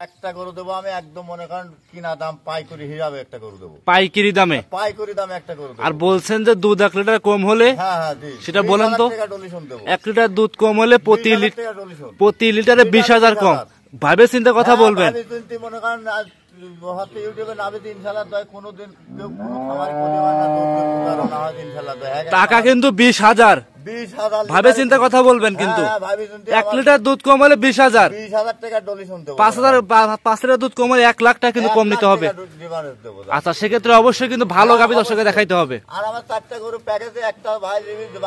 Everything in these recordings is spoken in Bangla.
একটা গরু দেবো আমি একদম মনে করেন কিনা দাম পাইকারি হিসাবে একটা গরু দেবো, পাইকারি দামে একটা গরু দেবো। আর বলছেন যে দুধ 1 লিটার কম হলে, হ্যাঁ সেটা বলেন তো। 1 লিটার দুধ কম হলে প্রতি লিটারে 20,000 কম। ভাবে চিন্তা কথা বলবেন। মনে করেন ইউটিউবে নামে ইনশাল্লাহ কোনোদিন কেউ কোনো খামারে টাকা কিন্তু 20,000। ভাবে চিন্তা কথা বলবেন কিন্তু। 1 লিটার দুধ কম হলে 20,000 টাকা ডলিশন দেবো। 5 লিটার দুধ কম হলে 1 লাখ টাকা কিন্তু কম নিতে হবে। আচ্ছা, সেক্ষেত্রে অবশ্যই কিন্তু ভালো গাভী দর্শককে দেখাইতে হবে। আর আমার 4টা গরু প্যাকেজে একটা ভাই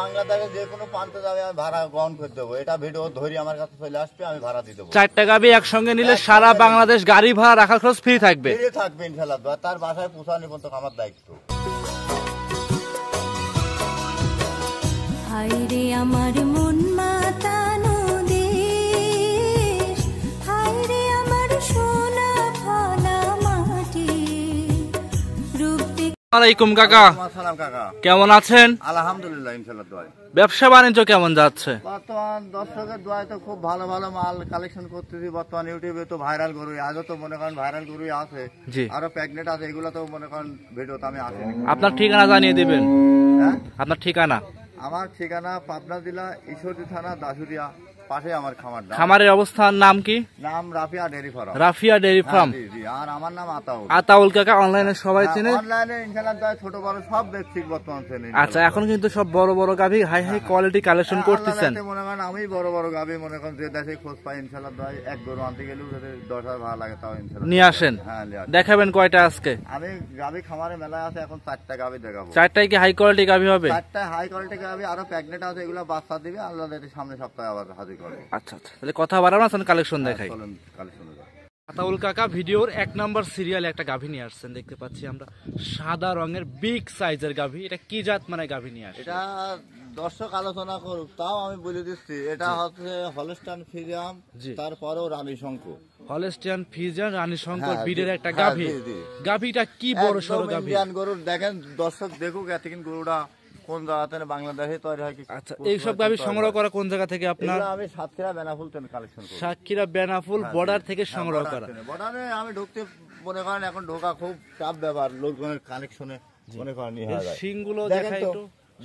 বাংলাদেশে যে কোনো প্রান্তে যাবে আমি ভাড়া গ্রহণ করে দেবো। এটা ভিডিও ধরি আমার কাছে চলে আসবে, আমি ভাড়া দিয়ে দেবো। 4টা গাভী একসঙ্গে নিলে সারা বাংলাদেশ গাড়ি ভাড়া রাখার খরচ ফ্রি থাকবে। ফ্রি থাকবে ইনশাআল্লাহ। তার বাসায় পৌঁছানো পর্যন্ত আমার দায়িত্ব। হায়রে আমার মন মাতানো দেশ, হায়রে আমার সোনা ফলা মাটি। আলাইকুম কাকা। আসসালাম কাকা, কেমন আছেন? আলহামদুলিল্লাহ ইনশাআল্লাহ দোয়া। ব্যবসা বাণিজ্য কেমন যাচ্ছে? বর্তমান দর্শকের দোয়ায় তো খুব ভালো ভালো মাল কালেকশন করতেছি। বর্তমান ইউটিউবে তো ভাইরাল গরু, আজও তো মনে করেন ভাইরাল গরুই আছে, আরো প্রেগনেন্ট আছে, এগুলো তো মনে করেন ভিডিওতে আমি আসিনি। আপনার ঠিকানা জানিয়ে দিবেন। হ্যাঁ, আপনার ঠিকানা? আমার ঠিকানা পাবনা জেলা ঈশ্বরদী থানা দাসুরিয়া, পাশে আমার খামার। খামারের অবস্থার নাম কি? নাম Rafia dairy farm. Rafia dairy farm. আর আমার নাম আতাউল। আতাউল কাকা অনলাইনে সবাই চেনে। অনলাইনে ইনশাআল্লাহ ছোট বড় সব ব্যক্তি বর্তমান চেনে। আচ্ছা, এখন কিন্তু সব বড় বড় গাভী হাই হাই কোয়ালিটি কালেকশন করতেছেন। মনে করেন আমি বড় বড় গাভী মনে করেন যে দেশে খোঁজ পাই ইনশাআল্লাহ দোয়া। এক গরু আনতে গেলেও যদি 10,000 ভাড়া লাগে তাও ইনশাআল্লাহ নিয়ে আসেন। হ্যাঁ, দেখাবেন কয়টা আজকে? আমি গাভী খামারে মেলায় আছে, এখন 4টা গাভী দেখাবো। 4টাই কি হাই কোয়ালিটি গাভী হবে? 4টা হাই কোয়ালিটি গাভী, আরো প্রেগনেন্ট আছে, এগুলো বাচ্চা দিবে। আল্লাহ যদি সামনে সপ্তাহে আবার হাজির করবে। আচ্ছা আচ্ছা, তাহলে কথা বাড়ানো আছে, কালেকশন দেখাই। চলুন কালেকশন দেখাই। আতাউল কাকা ভিডিওর 1 নম্বর সিরিয়ালে একটা গাভী নিয়ে আসছেন, দেখতে পাচ্ছি আমরা। সাদা রঙের বিগ সাইজের গাভী। এটা কি জাত মানে গাভী নিয়ে আসছে? এটা দর্শক আলোচনা করুক, তাও আমি বলে দিচ্ছি। এটা হচ্ছে হলস্টাইন ফ্রিজিয়ান, তারপরেও রানী শঙ্কর। হলস্টিয়ান ফ্রিজিয়ান রানী শঙ্কর ব্রিডের একটা গাভী। গাভীটা কি বড় সরো গাভী। ইন্ডিয়ান গরু দেখেন, দর্শক দেখুক এতক্ষণ গরুটা কোন জায়গাতে বাংলাদেশে তৈরি হয়। আচ্ছা, এইসব গাভী সংগ্রহ করা কোন জায়গা থেকে আপনার? আমি সাতক্ষীরা বেনাফুল থেকে কালেকশন করি। সাতক্ষীরা বেনাফুল বর্ডার থেকে সংগ্রহ করা। বর্ডারে আমি ঢুকতে মনে করেন এখন ঢোকা খুব চাপ ব্যাপার, লোকজনের কালেকশনে মনে করেন সিংগুলো দেখাই একটু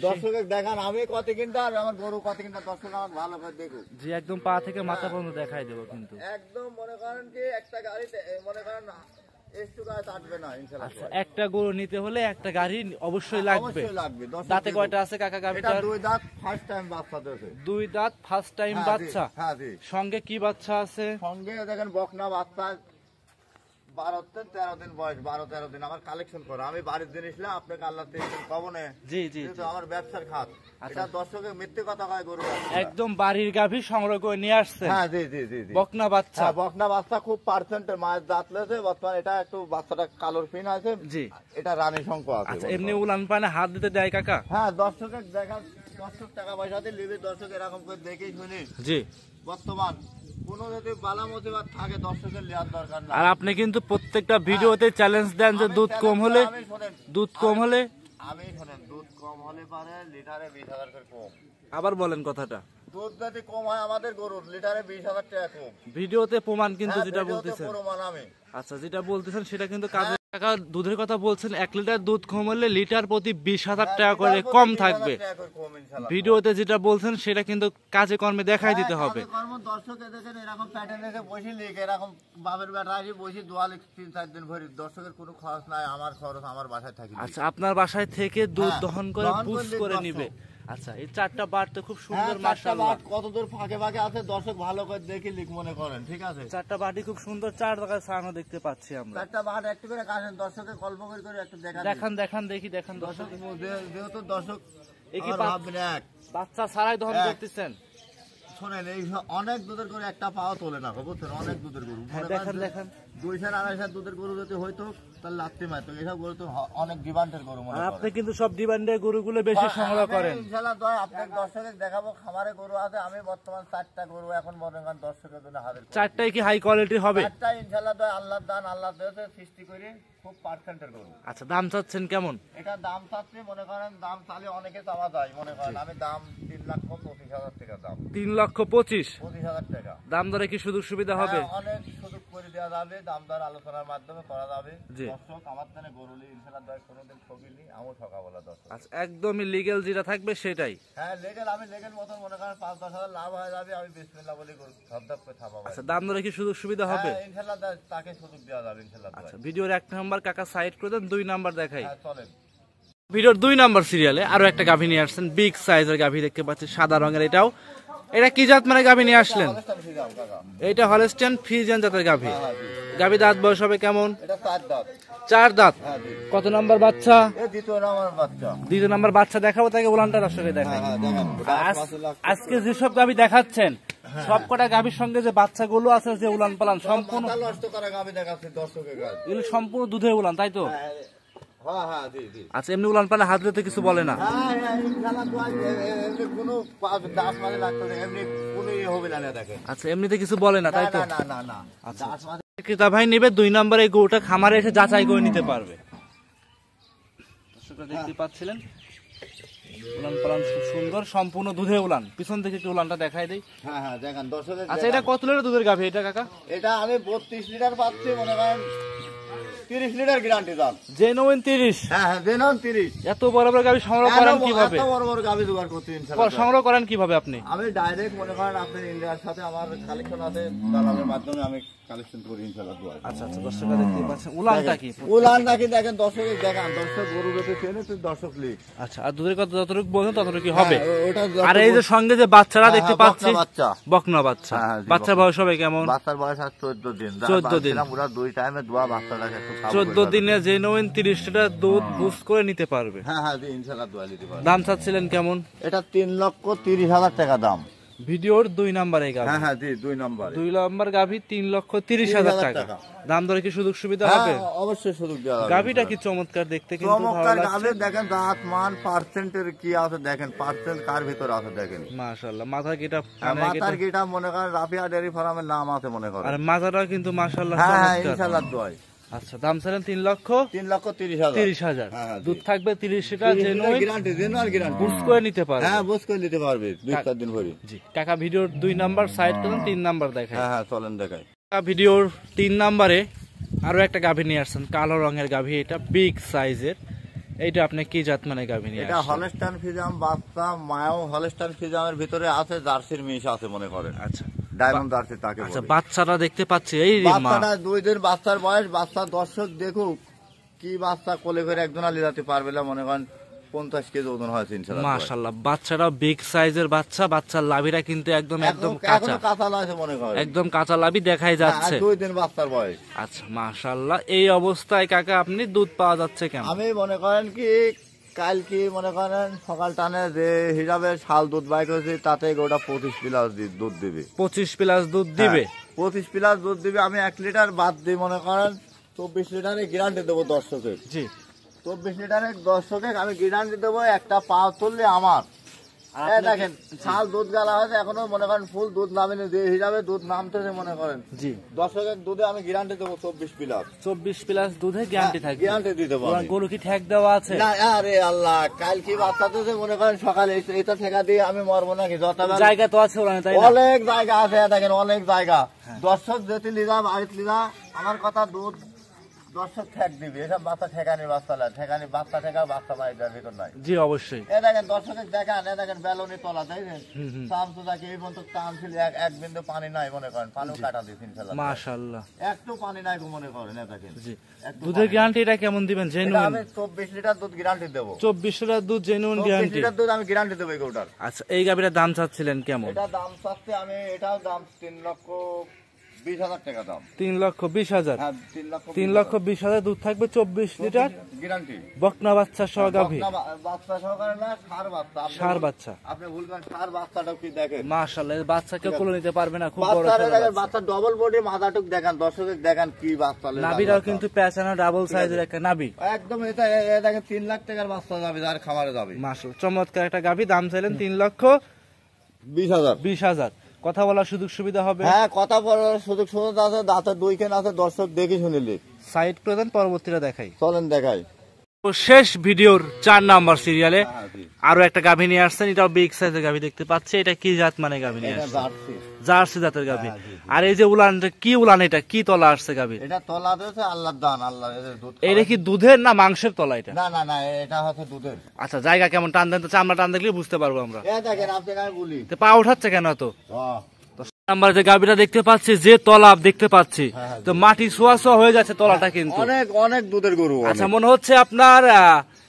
দর্শকের দেখান। আমি কত কিনটা আর আমার গরু কত কিনটা দর্শক আমার ভালো করে দেখুক। জি, একদম পা থেকে মাথা পর্যন্ত দেখাই দেবো কিন্তু। একদম মনে করেন কি একটা গাড়িতে মনে করেন একটা গরু নিতে হলে একটা গাড়ি অবশ্যই লাগবে। দাঁতে কয়টা আছে কাকা গাভীটা? 2 দাঁত, ফার্স্ট টাইম বাচ্চা দিয়েছে। 2 দাঁত ফার্স্ট টাইম বাচ্চা। হ্যাঁ জি। সঙ্গে কি বাচ্চা আছে? সঙ্গে দেখেন বকনা বাচ্চা, 12-13 দিন বয়স, 12-13 দিন। আমার কালেকশন করা, আমি বাড়ির জিনিস না আপনাকে আল্লাহ পাবো না। জি জি, আমার ব্যবসার খাত। এটা দর্শকের মিথ্যে কথা কয় গরু একদম বাড়ির গাভী সংগ্রহ করে নিয়ে আসছে। হ্যাঁ জি জি জি। বকনা বাচ্চা। বকনা বাচ্চা খুব পার্সেন্টের মায়ের দাঁত লেছে বর্তমানে। এটা একটু বাচ্চাটা কালোর পিন আছে। জি, এটা রানী শঙ্কর আছে। আচ্ছা, এমনি উলান পানে হাত দিতে দেয় কাকা? হ্যাঁ, দর্শকের দেখা, দর্শক টাকা পয়সা দিয়ে লিবে, দর্শক এরকম করে দেখেই শুনি। জি, বর্তমান কোনো যদি বালা মুসিবত থাকে দর্শকের লিয়ার দরকার না। আর আপনি কিন্তু প্রত্যেকটা ভিডিওতে চ্যালেঞ্জ দেন যে দুধ কম হলে, দুধ কম হলে আমি শোনেন, দুধ কম হলে পারে লিটারে 20,000 করে কম। আবার বলেন কথাটা। দুধ যদি কম হয় আমাদের গরুর লিটারে 20,000 টাকা কম। ভিডিওতে প্রমাণ কিন্তু যেটা বলতেছেন। প্রমাণ আমি। আচ্ছা, যেটা বলতেছেন সেটা কিন্তু কাজে। টাকা দুধের কথা বলছেন, 1 লিটার দুধ কম হলে লিটার প্রতি 20,000 টাকা করে কম থাকবে। ভিডিওতে যেটা বলছেন সেটা কিন্তু কাজে কর্মে দেখাই দিতে হবে। দর্শকে দেখেন এরকম প্যাটার্নে বসে লিখ, এরকম বাবের বেটা আসি বসে দোয়ালে 3-4 দিন ভরি, দর্শকের কোনো খরচ নাই, আমার খরচ আমার বাসায় থাকি। আচ্ছা, আপনার বাসায় থেকে দুধ দহন করে বুঝ করে নিবে। আচ্ছা, এই 4টা বাট তো খুব সুন্দর মাশাআল্লাহ। কত দূর ফাঁকে ফাঁকে আছে দর্শক ভালো করে দেখে লিখ মনে করেন, ঠিক আছে? 4টা বাটি খুব সুন্দর, 4 জায়গায় ছানো দেখতে পাচ্ছি আমরা। 4টা বাট একটু করে কাছেন, দর্শকের কল্প করে একটু দেখান দেখান দেখি, দেখান দর্শক। যেহেতু দর্শক একই বাচ্চা ছাড়াই দহন করতেছেন। শোনেন, এই অনেক দুধের গরু একটা পাওয়া তোলে না, বুঝছেন? অনেক দুধের গরু দেখেন দেখেন, 2-2.5 দুধের গরু যদি হয়তো তাহলে লাগতে মারতো। এসব গরু তো অনেক ডিমান্ডের গরু। আপনি কিন্তু সব ডিমান্ডের গরুগুলো বেশি সংগ্রহ করেন। ইনশাআল্লাহ দয় আপনাকে দর্শকের দেখাবো। খামারে গরু আছে, আমি বর্তমান 4টা গরু এখন মনে করেন দর্শকের জন্য হাজির। 4টাই কি হাই কোয়ালিটি হবে? 4টাই ইনশাআল্লাহ দয় আল্লাহর দান, আল্লাহ দিয়েছে সৃষ্টি করে খুব পার্সেন্টের গরু। আচ্ছা, দাম চাচ্ছেন কেমন? এটা দাম চাচ্ছে মনে করেন, দাম চালে অনেকে চাওয়া যায় মনে করেন। আমি দাম 3,25,000 টাকা দাম। 3,25,000 25,000 টাকা দাম দরে কি সুযোগ সুবিধা হবে? অনেক সুযোগ করে দেওয়া যাবে, দাম দর আলোচনার মাধ্যমে করা যাবে। জি। দর্শক আমার জানে গরু ইনশাআল্লাহ দয় কোনোদিন ঠকিনি, আমিও ঠকাবো না দর্শক। আচ্ছা, একদমই লিগ্যাল যেটা থাকবে সেটাই। হ্যাঁ লেগেল, আমি লেগেল মতন মনে করেন 5-10 হাজার লাভ হয়ে যাবে, আমি বিসমিল্লাহ বলি গরু ধপধপ করে থামাবো। আচ্ছা, দাম দরে কি সুযোগ সুবিধা হবে? হ্যাঁ ইনশাআল্লাহ তাকে সুযোগ দেওয়া যাবে ইনশাআল্লাহ। আচ্ছা, ভিডিওর 1 নাম্বার কাকা সাইড করে দেন, 2 নাম্বার দেখাই। হ্যাঁ চলেন। ভিডিওর 2 নাম্বার সিরিয়ালে আরো একটা গাভী নিয়ে আসছেন, বিগ সাইজের গাভী দেখতে পাচ্ছি, সাদা রঙের। এটা কি জাত মানে গাভী নিয়ে আসলেন? অনুষ্ঠান ফিরে যাও কাকা। এটা হলস্টাইন ফ্রিজিয়ান জাতের গাভী। হ্যাঁ জি। গাভী দাঁত বয়স হবে কেমন? এটা 4 দাঁত। 4 দাঁত। হ্যাঁ জি। কত নাম্বার বাচ্চা? এই দ্বিতীয় নাম্বার বাচ্চা। 2 নাম্বার বাচ্চা দেখাবো, তাকে উলানটা দর্শকে দেখাই। হ্যাঁ দেখেন। আজকে যেসব গাভী দেখাচ্ছেন সবকটা গাভীর সঙ্গে যে বাচ্চাগুলো আছে, যে উলান পালান সম্পূর্ণ মাথা নষ্ট করা গাবি দেখাচ্ছি দর্শকের কাছে। এগুলো সম্পূর্ণ দুধের উলান, তাই তো? হ্যাঁ হ্যাঁ জি জি। আচ্ছা, এমনি উলান পালে হাত দিতে কিছু বলে না? হ্যাঁ হ্যাঁ ইনশাআল্লাহ তো এমনি কোনো দাস মাঝে লাগতে না, এমনি কোনো হবে না দেখেন। আচ্ছা, এমনিতে কিছু বলে না, তাই তো? না না না। আচ্ছা, দাস মাঝে ক্রেতা ভাই নেবে 2 নম্বরে এই গরুটা খামারে এসে যাচাই করে নিতে পারবে। দর্শকরা দেখতে পাচ্ছিলেন উলান পালান খুব সুন্দর, সম্পূর্ণ দুধে উলান। পিছন থেকে একটু উলানটা দেখাই দেই। হ্যাঁ হ্যাঁ দেখেন দর্শকের। আচ্ছা, এটা কত লিটার দুধের গাভী এটা কাকা? এটা আমি 32 লিটার পাচ্ছি, মনে করেন 30 লিটার গ্যারান্টি দাম। জেনুইন 30? হ্যাঁ হ্যাঁ জেনুইন 30। এত বড় বড় গাভী সংগ্রহ করেন কিভাবে? এত বড় বড় গাবি জোগাড় করতে ইনশাআল্লাহ। সংগ্রহ করেন কিভাবে আপনি? আমি ডাইরেক্ট মনে করেন আপনার ইন্ডিয়ার সাথে আমার কালেকশন আছে, দালালের মাধ্যমে আমি কালেকশন করি ইনশাআল্লাহ। আচ্ছা আচ্ছা, দর্শকরা দেখতে পাচ্ছেন উলানটা কি? উলান নাকি দেখেন দর্শকের দেখান, দর্শক গরু বেঁচে চেনে তো দর্শক লিখ। আচ্ছা, আর দুধের কথা যতটুকু বলছেন ততটুকু হবে। ওটা আর এই যে সঙ্গে যে বাচ্চারা দেখতে পাচ্ছি, বাচ্চা বকনা বাচ্চা, হ্যাঁ, জি, বাচ্চার বয়স হবে কেমন? বাচ্চার বয়স আর 14 দিন। 14 দিন। পুরো 2 টাইমে দোয়া বাচ্চাটাকে একটু খাওয়াবো। 14 দিনে জেনুইন 30 লিটার দুধ বুস্ট করে নিতে পারবে। হ্যাঁ হ্যাঁ জি ইনশাআল্লাহ দোয়া দিতে পারবো। দাম চাচ্ছিলেন কেমন? এটা 3,30,000 টাকা দাম। ভিডিওর 2 নম্বরে গাভী। হ্যাঁ হ্যাঁ জি 2 নম্বর। 2 নম্বর গাভী 3,30,000 টাকা। দাম দরে কি সুযোগ সুবিধা হবে? হ্যাঁ অবশ্যই সুযোগ দেওয়া হবে। গাভীটা কি চমৎকার দেখতে, কিন্তু ভালো চমৎকার লাগছে। গাভী দেখেন, দাঁত মান পার্সেন্টের কি আছে দেখেন, পার্সেন্ট কার ভিতরে আছে দেখেন। মাশাআল্লাহ, মাথা গেটা মাথার গিটা মনে করেন রাফিয়া ডেয়ারি ফার্মের নাম আছে মনে করেন। আর মাথাটা কিন্তু মাশাআল্লাহ হ্যাঁ হ্যাঁ চমৎকার। ইনশাআল্লাহ দোয়াই। আচ্ছা, দাম চাইলেন 3,30,000। 3,30,000। হ্যাঁ, দুধ থাকবে 30 litre genuine, guarantee genuine guarantee. Boost করে নিতে পারবে। হ্যাঁ বুঝ করে নিতে পারবে 2-4 দিন পরে। জি কাকা, ভিডিওর 2 নাম্বার সাইড করেন, 3 নাম্বার দেখাই। হ্যাঁ হ্যাঁ চলেন দেখাই। ভিডিওর 3 নাম্বারে আরো একটা গাভী নিয়ে আসছেন, কালো রঙের গাভী, এটা বিগ সাইজের। এইটা আপনি কি জাত মানে গাভী নিয়ে এটা আসছেন? হলস্টাইন ফ্রিজিয়ান বাচ্চা, মায়াও হলস্টাইন ফ্রিজিয়ানের ভিতরে আছে, জার্সির মিশ আছে মনে করেন। আচ্ছা ডায়মন্ড জার্সি তাকে আচ্ছা, বলে। বাচ্চাটা দেখতে পাচ্ছি, এই রে মা। বাচ্চাটা 2 দিন বাচ্চার বয়স, বাচ্চা দর্শক দেখুক কি বাচ্চা, কোলে করে একজনা লিজাতে পারবে না, মনে করেন 50 কেজি ওজন হয়েছে ইনশাআল্লাহ। মাশাআল্লাহ, বাচ্চাটাও বিগ সাইজের বাচ্চা। বাচ্চার লাভিটা কিন্তু একদম কাঁচা, এখনো কাঁচা লাগছে মনে করেন। একদম কাঁচা লাভি দেখাই যাচ্ছে। 2 দিন বাচ্চার বয়স। আচ্ছা মাশাআল্লাহ, এই অবস্থায় কাকা আপনি দুধ পাওয়া যাচ্ছে কেমন? আমি মনে করেন কি কাল কি মনে করেন সকাল টানে যে হিসাবে শাল দুধ বাইক হয়েছে, তাতে গোটা 25 প্লাস দুধ দিবে। 25 প্লাস দুধ দিবে? 25 প্লাস দুধ দিবে। আমি 1 লিটার বাদ দিই, মনে করেন 24 লিটারে গ্যারান্টি দেবো দর্শকের। জি, 24 লিটারের দর্শকের আমি গ্যারান্টি দেবো, একটা পা তুললে আমার। দেখেন শাল দুধ গালা হয়েছে, এখনো মনে করেন ফুল দুধ নামেনি, যে হিসাবে দুধ নামতেছে মনে করেন। জি, দর্শকের দুধে আমি গ্যারান্টি দেবো 24 প্লাস। 24 প্লাস দুধে গ্যারান্টি থাকবে? গ্যারান্টি দিয়ে দেবো আমি। গরু কি ঠেক দেওয়া আছে? না আরে আল্লাহ, কাল কি বাচ্চা দিয়েছে মনে করেন সকালে, এটা ঠেকা দিয়ে আমি মরবো নাকি? জায়গা তো আছে ওখানে, তাই না? অনেক জায়গা আছে, দেখেন অনেক জায়গা। দর্শক যেতে লিজা বাড়িতে লিজা, আমার কথা দুধ দর্শক ঠেক দিবে। এসব বাচ্চা ঠেকানি বাচ্চা না, ঠেকানি বাচ্চা ঠেকা বাচ্চা বাড়িটার ভিতর নাই। জি অবশ্যই। এ দেখেন দর্শকের দেখান, এ দেখেন বেলুনি তলা, দেখেন চামচু থাকে এই পর্যন্ত টান ছিল, এক বিন্দু পানি নাই মনে করেন, পানিও কাটা দিয়েছে ইনশাআল্লাহ। মাশাআল্লাহ, একটু পানি নাই মনে করেন। এ দেখেন জি, দুধের গ্যারান্টি এটা কেমন দিবেন? জেনুইন? আমি 24 লিটার দুধ গ্যারান্টি দেবো। 24 লিটার দুধ জেনুইন 24 গ্যারান্টি? লিটার দুধ আমি গ্যারান্টি দেবো এই গরুটার। আচ্ছা, এই গাভীটার দাম চাচ্ছিলেন কেমন? এটা দাম চাচ্ছে আমি, এটাও দাম 3,20,000 টাকা দাম। 3,20,000? হ্যাঁ 3,20,000 দুধ থাকবে 24 লিটার গ্যারান্টি। বকনা বাচ্চা সহ গাভী? বাচ্চা সহকারে না, ষাঁড় বাচ্চা। ষাঁড় বাচ্চা? আপনি ভুল করেন, ষাঁড় বাচ্চাটাও কি দেখেন। মাশাআল্লাহ, এই বাচ্চাকে কোলে নিতে পারবে না, খুব বড় বাচ্চাটা সড়ো দেখেন, বাচ্চা। বাচ্চা ডবল বডি, মাথাটুক দেখেন দর্শকের, দেখেন কি বাচ্চা। নাভিটাও কিন্তু পেঁচানো ডাবল সাইজের একটা নাভি। একদম এটা দেখেন 3 লাখ টাকার বাচ্চা যাবে, যার খামারে যাবে। মাশাআল্লাহ, চমৎকার একটা গাভী। দাম চাইলেন 3,20,000। কথা বলার সুযোগ সুবিধা হবে? হ্যাঁ কথা বলার সুযোগ সুবিধা আছে, দাঁতের 2 খান আছে, দর্শক দেখি শুনিলি। সাইড করে দেন, পরবর্তীটা দেখাই। চলেন দেখাই। তো শেষ ভিডিওর 4 নাম্বার সিরিয়ালে আরো একটা গাভী নিয়ে আসছেন, এটাও বিগ সাইজের গাভী দেখতে পাচ্ছি। এটা কি জাত মানে গাভী নিয়ে এটা আসছেন? জার্সি। জার্সি জাতের গাভী। হ্যাঁ, জি, জি। আর এই যে উলান, কি উলান, এটা কি তলা আসছে গাভীর? এটা তলা দিয়েছে আল্লাহর দান, আল্লাহ এদের দুধ এটা কি দুধের না মাংসের তলা এটা? না না না, এটা হচ্ছে দুধের। আচ্ছা, জায়গা কেমন? টান দেন তো, চামড়া টান দেখলে বুঝতে পারবো আমরা। এ দেখেন আপনাকে আমি বলি, তো পা উঠাচ্ছে কেন তো? হ্যাঁ, নাম্বার যে গাভীটা দেখতে পাচ্ছি, যে তলা দেখতে পাচ্ছি, হ্যাঁ, তো মাটি ছোঁয়া ছোঁয়া হয়ে যাচ্ছে তলাটা কিন্তু। অনেক অনেক দুধের গরু। আচ্ছা, মনে হচ্ছে আপনার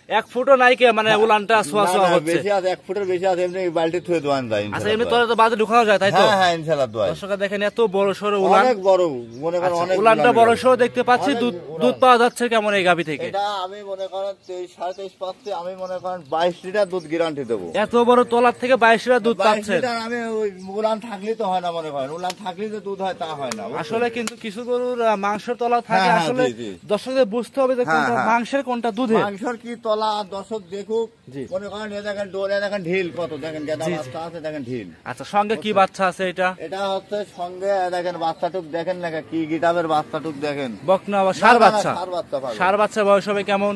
1 ফুটও নাই কে, মানে উলানটা ছোঁয়া ছোঁয়া হচ্ছে। বেশি আছে, 1 ফুটের বেশি আছে, এমনি বালতি থুয়ে দোয়ান যায়। আচ্ছা, এমনি তলা তো বাজে ঢুকানো যায়, তাই তো? হ্যাঁ হ্যাঁ, ইনশাআল্লাহ দোয়াই। দর্শকরা দেখেন এত বড় সড়ো উলান, অনেক বড়, মনে করেন আচ্ছা, অনেক উলানটা বড় উলান। সড়ো দেখতে পাচ্ছি। অনেক দুধ উলান। দুধ পাওয়া যাচ্ছে কেমন এই গাভী থেকে? এটা আমি মনে করেন 23-23.5 পাচ্ছি, আমি মনে করেন 22 লিটার দুধ গ্যারান্টি দেবো। এত বড় তলার থেকে 22 লিটার দুধ 22 পাচ্ছেন। লিটার আমি ওই উলান থাকলে তো হয় না, মনে করেন উলান থাকলে যে দুধ হয় তা হয় না। আসলে কিন্তু কিছু গরুর মাংসের তলা থাকে, হ্যাঁ, হ্যাঁ, আসলে জি, জি। দর্শকদের বুঝতে হবে যে হ্যাঁ, কোনটা হ্যাঁ। মাংসের কোনটা দুধের। মাংসর কি তলা দর্শক দেখুক, জি। মনে করেন এ দেখেন ডোল, এ দেখেন ঢিল কত, দেখেন গেদা জি, জি। বাচ্চা আছে, দেখেন ঢিল। আচ্ছা, সঙ্গে কি বাচ্চা আছে এটা? এটা হচ্ছে সঙ্গে এ দেখেন বাচ্চাটুক দেখেন না, কি গিটাবের বাচ্চাটুক দেখেন। বকনা আবার ষাঁড় না, না, না, বাচ্চা? ষাঁড় বাচ্চা পাবে। ষাঁড় বাচ্চা বয়স হবে কেমন?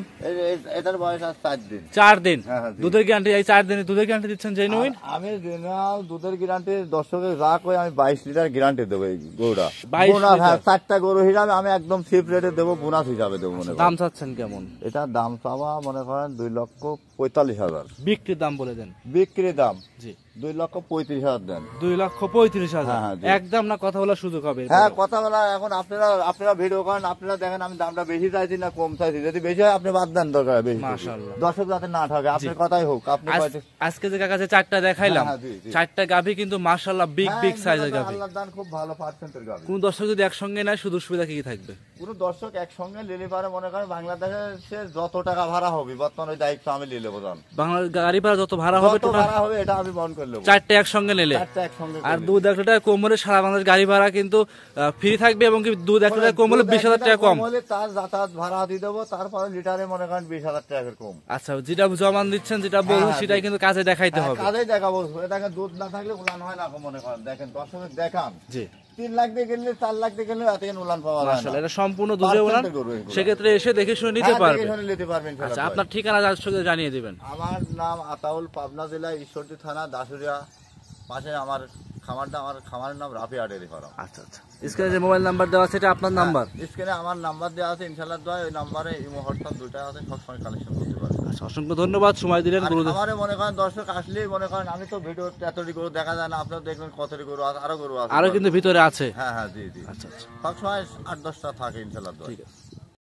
এটার বয়স আজ 4 দিন। 4 দিন। হ্যাঁ, হ্যাঁ, জি। দুধের গ্যারান্টি, এই 4 দিনে দুধের গ্যারান্টি দিচ্ছেন জেনুইন? আর আমি জেনারেল দুধের গ্যারান্টি দর্শকের যা কই, আমি 22 লিটার গ্যারান্টি দেবো এই গরুটা। 22 বোনাস, হ্যাঁ, লিটার? 4টা গরু হিসাবে আমি একদম ফিপ রেটে দেবো, বোনাস হিসাবে দেবো মনে দাম করেন। চাচ্ছেন কেমন? এটা দাম চাওয়া মনে করেন 2,45,000। বিক্রির দাম বলে দেন। বিক্রি দাম জি, 2,35,000 দেন। 2,35,000। হ্যাঁ, হ্যাঁ, জি। একদম না কথা বলার সুযোগ হবে? হ্যাঁ, কথা বলা এখন আপনারা ভিডিও করেন, আপনারা দেখেন আমি দামটা বেশি চাইছি না কম চাইছি। যদি বেশি হয় আপনি বাদ দেন, দরকার হয় বেশি। মাশাআল্লাহ। দর্শক যাতে না ঠকে, আপনার কথাই হোক। আপনি কয়টা- আজকে যে কাছে 4টা দেখাইলাম, হ্যাঁ, হ্যাঁ, জি, জি। 4টা গাভী কিন্তু মাশাআল্লাহ বিগ হ্যাঁ, বিগ সাইজের ইনশাআল্লাহ গাভী। আল্লাহর দান, খুব ভালো পার্সেন্টের গাভী। কোন দর্শক যদি একসঙ্গে নেয় শুধু সুবিধা কি কি থাকবে? পুরো দর্শক একসঙ্গে নিলে পারে, মনে করেন বাংলাদেশে যত টাকা ভাড়া হবে বর্তমানে ওই দায়িত্ব আমি নিয়ে নেবো। বাংলার গাড়ি ভাড়া যত ভাড়া হবে যত টোটাল ভাড়া হবে এটা আমি বহন করে নেবো। 4টা একসঙ্গে নিলে। 4টা একসঙ্গে আর করে দুধ 1 লিটার কম হলে সারা বাংলাদেশ গাড়ি ভাড়া কিন্তু ফ্রি থাকবে, এবং কি দুধ 1 লিটার কম হলে 20,000 টাকা কম। হলে তার যাতায়াত ভাড়া দিয়ে দেবো, তারপরে লিটারে মনে করেন 20,000 টাকা কম। আচ্ছা, যেটা জমান দিচ্ছেন, যেটা বলছেন, হ্যাঁ, সেটাই জি। কিন্তু কাজে দেখাইতে হবে। কাজেই দেখাবো। দেখেন দুধ না থাকলে উলান হয় না, মনে করেন দেখেন দর্শকের দেখান জি, 3 লাখ দিয়ে কিনলে 4 লাখ দিয়ে কিনলে এত উলান পাওয়া যায় মাশাআল্লাহ, না। এটা সম্পূর্ণ দুধে উলান। পার্সেন্টে গরু এগুলো। সেক্ষেত্রে এসে দেখে শুনে নিতে হ্যাঁ, পারবে। দেখে শুনে নিতে পারবেন আচ্ছা, ইনশাআল্লাহ। আপনার ঠিকানা দর্শকদের জানিয়ে দিবেন। আমার নাম আতাউল, পাবনা জেলা ঈশ্বরদী থানা দাসুরিয়া পাশে আমার খামারটা। আমার খামারের নাম রাফিয়া ডেয়ারি ফার্ম। আচ্ছা আচ্ছা, স্ক্রিনে যে মোবাইল নাম্বার দেওয়া আছে এটা আপনার নাম্বার? স্ক্রিনে আমার নাম্বার দেওয়া আছে, ইনশাআল্লাহ দোয়া ওই নাম্বারে ইমো হোয়াটসঅ্যাপ দুইটা আছে, সবসময় কালেকশন করতে পারবেন। আচ্ছা, অসংখ্য ধন্যবাদ সময় দিলেন। আর গুরুদেব, আমারে মনে করেন দর্শক আসলেই মনে করেন, আমি তো ভিডিও এতটি গরু দেখা যায় না, আপনারা দেখবেন কতটি গরু আছে, আরো গরু আছে। আরো কিন্তু ভিতরে আছে। হ্যাঁ হ্যাঁ, জি জি, আচ্ছা আচ্ছা, সবসময় 8-10টা থাকে ইনশাআল্লাহ দোয়া। ঠিক আছে।